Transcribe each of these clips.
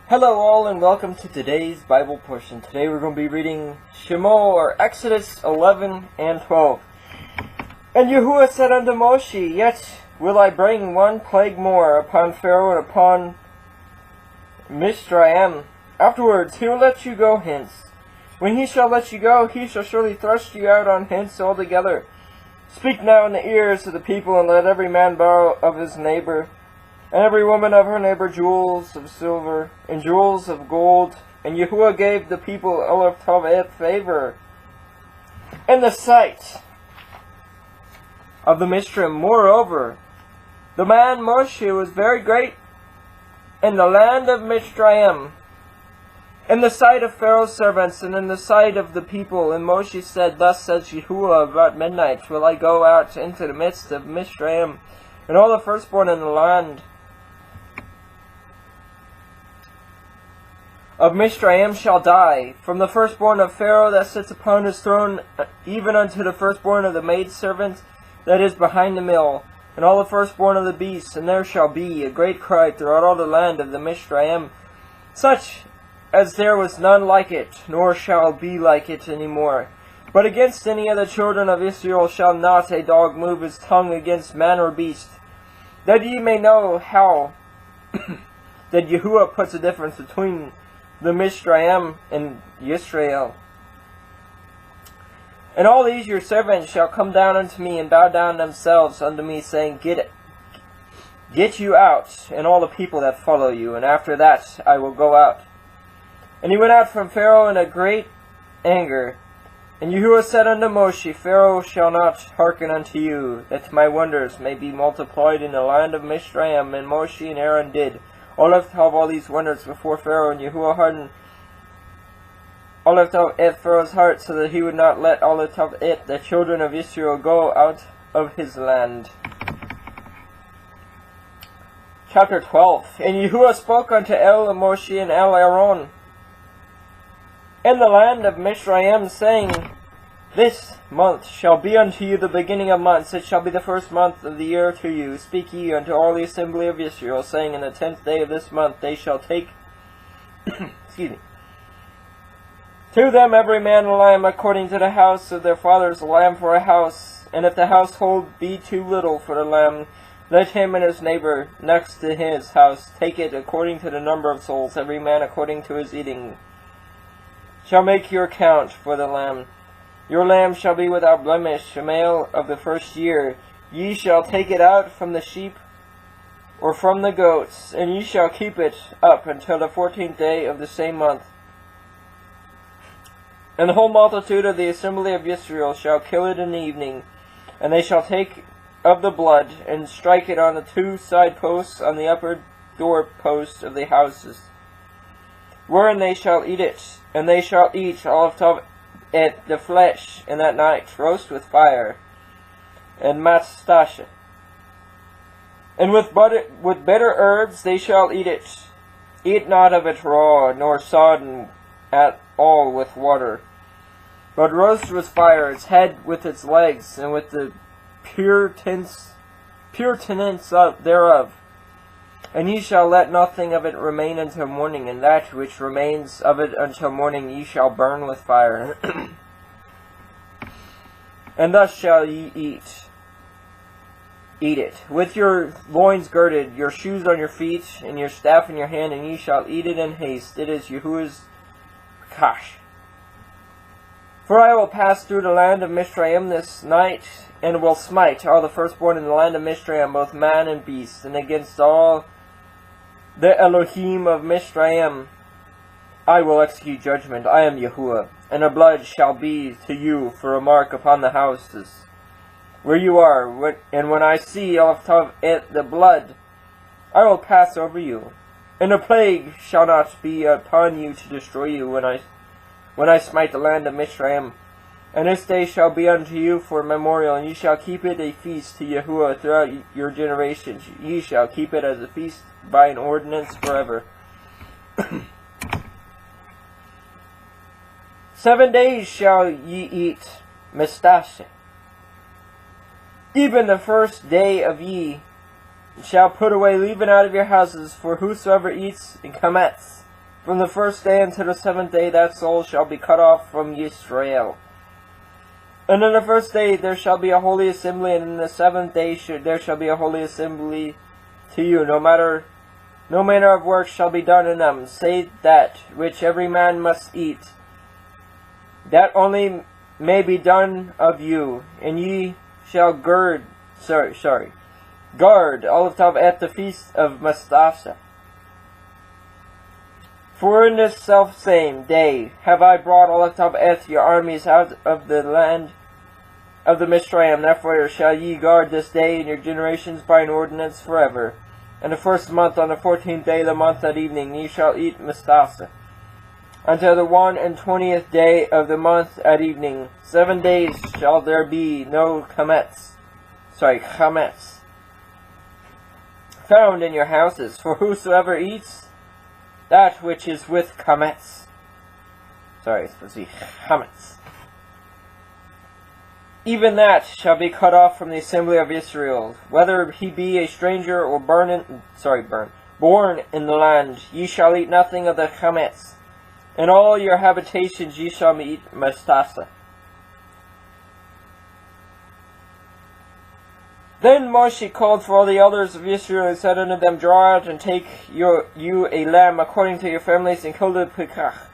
Hello all and welcome to today's Bible portion. Today we're going to be reading Shemot or Exodus 11 and 12. And Yahuwah said unto Moshe, Yet will I bring one plague more upon Pharaoh and upon Mizraim. Afterwards he will let you go hence. When he shall let you go, he shall surely thrust you out on hence altogether. Speak now in the ears of the people, and let every man borrow of his neighbor, and every woman of her neighbor jewels of silver, and jewels of gold. And Yahuwah gave the people of favor in the sight of the Mizraim. Moreover, the man Moshe was very great in the land of Mizraim, in the sight of Pharaoh's servants, and in the sight of the people. And Moshe said, Thus says Yahuwah, about midnight will I go out into the midst of Mizraim, and all the firstborn in the land of Mizraim shall die, from the firstborn of Pharaoh that sits upon his throne, even unto the firstborn of the maidservant that is behind the mill, and all the firstborn of the beasts. And there shall be a great cry throughout all the land of the Mizraim, such as there was none like it, nor shall be like it any more. But against any of the children of Israel shall not a dog move his tongue against man or beast, that ye may know how that Yahuwah puts a difference between the Mizraim and Yisrael. And all these your servants shall come down unto me, and bow down themselves unto me, saying, Get you out, and all the people that follow you, and after that I will go out. And he went out from Pharaoh in a great anger. And Yahuwah said unto Moshe, Pharaoh shall not hearken unto you, that my wonders may be multiplied in the land of Mizraim. And Moshe and Aaron did all these wonders before Pharaoh, and Yahuwah hardened Pharaoh's heart, so that he would not let the children of Israel go out of his land. Chapter 12. And Yahuwah spoke unto Moshe and Aaron in the land of Mizraim, saying, This month shall be unto you the beginning of months. It shall be the first month of the year to you. Speak ye unto all the assembly of Israel, saying, In the 10th day of this month they shall take to them every man a lamb according to the house of their fathers, a lamb for a house. And if the household be too little for the lamb, let him and his neighbor next to his house take it according to the number of souls, every man according to his eating shall make your count for the lamb. Your lamb shall be without blemish, a male of the first year. Ye shall take it out from the sheep or from the goats, and ye shall keep it up until the 14th day of the same month. And the whole multitude of the assembly of Israel shall kill it in the evening, and they shall take of the blood, and strike it on the two side posts on the upper door posts of the houses, wherein they shall eat it. And they shall eat all of it, the flesh, in that night, roast with fire, and matstashe. And with bitter herbs they shall eat it. Eat not of it raw, nor sodden at all with water, but roast with fire its head with its legs, and with the puretenance thereof. And ye shall let nothing of it remain until morning, and that which remains of it until morning ye shall burn with fire. And thus shall ye eat it, with your loins girded, your shoes on your feet, and your staff in your hand, and ye shall eat it in haste. It is Yahuwah's kash. For I will pass through the land of Mizraim this night, and will smite all the firstborn in the land of Mizraim, both man and beast, and against all the Elohim of Mizraim I will execute judgment. I am Yahuwah, and the blood shall be to you for a mark upon the houses where you are. And when I see the blood, I will pass over you, and a plague shall not be upon you to destroy you when I smite the land of Mizraim. And this day shall be unto you for a memorial, and ye shall keep it a feast to Yahuwah throughout your generations. Ye shall keep it as a feast by an ordinance forever. 7 days shall ye eat matstashe. Even the first day of ye shall put away leaven out of your houses, for whosoever eats chametz From the first day until the 7th day, that soul shall be cut off from Israel. And on the first day there shall be a holy assembly, and in the 7th day there shall be a holy assembly to you. No manner of work shall be done in them, save that which every man must eat. That only may be done of you, and ye shall guard Olav Tav the feast of Mastasa. For in this selfsame day have I brought Olav Tav your armies out of the land of the Mishraim. Therefore shall ye guard this day in your generations by an ordinance forever. And the first month, on the 14th day of the month at evening, ye shall eat Mastasa. Until the 21st day of the month at evening, 7 days shall there be no chametz found in your houses. For whosoever eats that which is with chametz, even that shall be cut off from the assembly of Israel, whether he be a stranger or born in the land. Ye shall eat nothing of the chametz. In all your habitations ye shall eat mastasa. Then Moshe called for all the elders of Israel, and said unto them, Draw out and take you a lamb according to your families, and kill the pikach.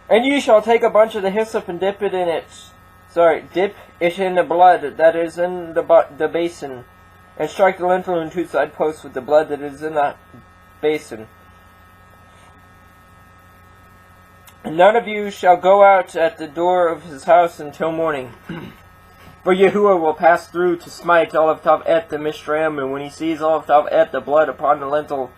And ye shall take a bunch of the hyssop and dip it in the blood that is in the basin, and strike the lintel and 2 side posts with the blood that is in the basin. And none of you shall go out at the door of his house until morning. For Yahuwah will pass through to smite Olav Tav the Mishraim, and when he sees Olav Tav the blood upon the lintel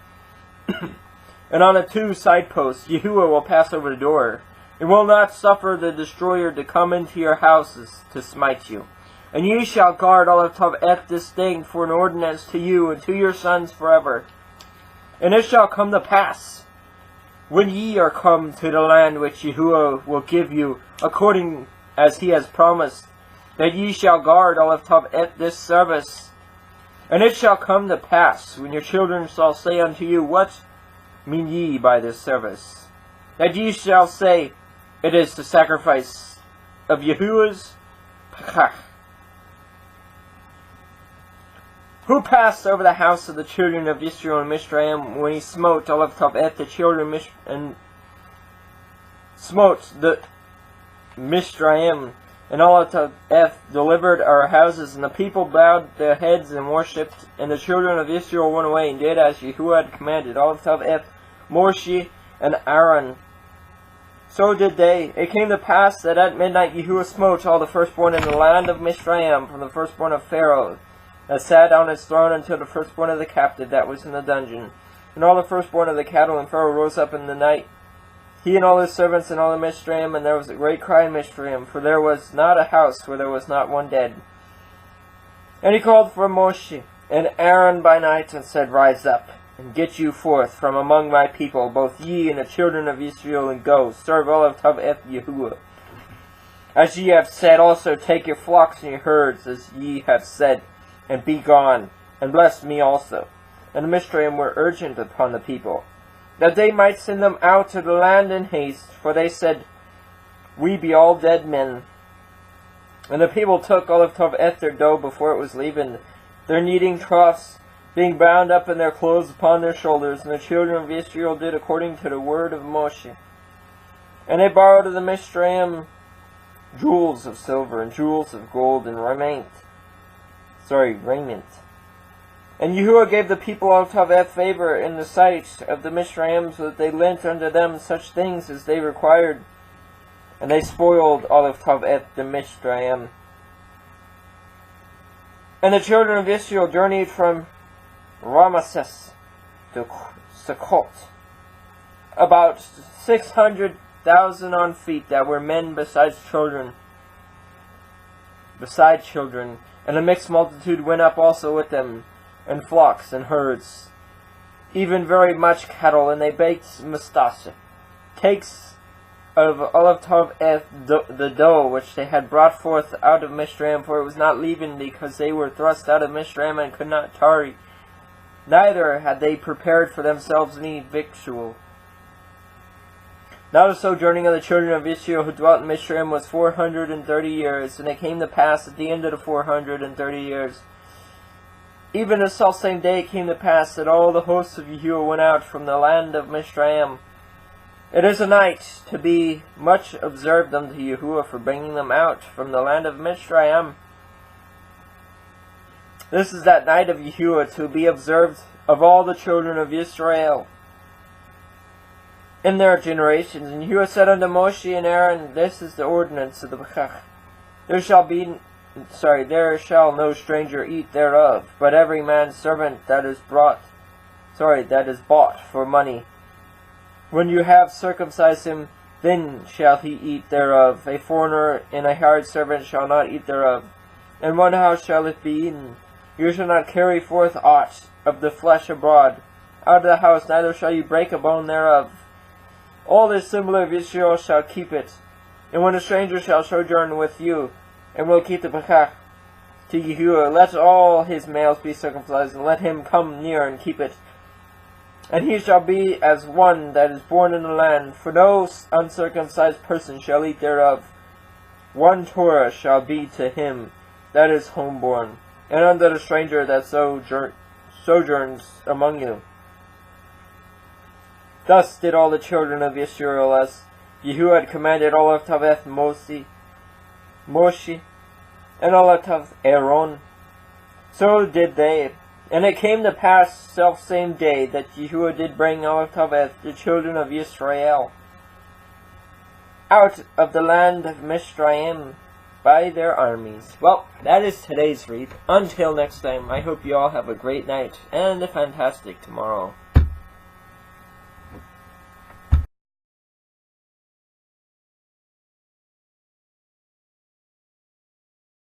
and on the 2 side posts, Yahuwah will pass over the door, and will not suffer the destroyer to come into your houses to smite you. And ye shall guard Olav Tav this thing for an ordinance to you and to your sons forever. And it shall come to pass, when ye are come to the land which Yahuwah will give you, according as he has promised, that ye shall guard Olav Tav this service. And it shall come to pass, when your children shall say unto you, What mean ye by this service? That ye shall say, It is the sacrifice of Yahuwah's Pekach, who passed over the house of the children of Israel and Mishraim, when he smote Olav Tav the children and smote the Mishraim. And Olav Tav delivered our houses, and the people bowed their heads and worshipped, and the children of Israel went away and did as Yahuwah had commanded. Olav Tav Moshe and Aaron. So did they. It came to pass that at midnight Yahuwah smote all the firstborn in the land of Mishraim, from the firstborn of Pharaoh that sat on his throne until the firstborn of the captive that was in the dungeon. And all the firstborn of the cattle, and Pharaoh rose up in the night, he and all his servants and all the Mishraim, and there was a great cry in Mishraim, for there was not a house where there was not one dead. And he called for Moshe and Aaron by night, and said, Rise up, and get you forth from among my people, both ye and the children of Israel, and go, serve Olav Tav Yahuwah. As ye have said, also take your flocks and your herds, as ye have said, and be gone, and bless me also. And the Mishraim were urgent upon the people, that they might send them out to the land in haste, for they said, We be all dead men. And the people took Olav Tav their dough before it was leavened, their kneading troughs being bound up in their clothes upon their shoulders. And the children of Israel did according to the word of Moshe. And they borrowed of the Mishraim jewels of silver and jewels of gold and raiment. And Yahuwah gave the people of Tav favor in the sight of the Mishraim, so that they lent unto them such things as they required. And they spoiled Olav Tav the Mishraim. And the children of Israel journeyed from Ramesses to Sukkot, about 600,000 on feet, that were men beside children. And a mixed multitude went up also with them, and flocks and herds, even very much cattle. And they baked mastasa, cakes of Olav Tav the dough which they had brought forth out of Mishraim, for it was not leavened, because they were thrust out of Mishraim and could not tarry. Neither had they prepared for themselves any victual. Now the sojourning of the children of Israel who dwelt in Mizraim was 430 years, and it came to pass at the end of the 430 years, even the selfsame day it came to pass that all the hosts of Yahuwah went out from the land of Mizraim. It is a night to be much observed unto Yahuwah for bringing them out from the land of Mizraim. This is that night of Yahuwah to be observed of all the children of Israel in their generations. And Yahuwah said unto Moshe and Aaron, this is the ordinance of the Bechach. There shall no stranger eat thereof, but every man's servant that is bought for money. When you have circumcised him, then shall he eat thereof. A foreigner and a hired servant shall not eat thereof. In one house shall it be eaten. You shall not carry forth aught of the flesh abroad out of the house, neither shall you break a bone thereof. All the assembly of Israel shall keep it. And when a stranger shall sojourn with you, and will keep the Bechach to Yahuwah, let all his males be circumcised, and let him come near and keep it. And he shall be as one that is born in the land, for no uncircumcised person shall eat thereof. One Torah shall be to him that is homeborn, and unto the stranger that sojourns among you. Thus did all the children of Israel, as Yahuwah had commanded all of Taveth Moshe, and all of Aaron. So did they. And it came to pass selfsame day that Yahuwah did bring all of Taveth, the children of Israel, out of the land of Mizraim by their armies. Well, that is today's read. Until next time, I hope you all have a great night and a fantastic tomorrow.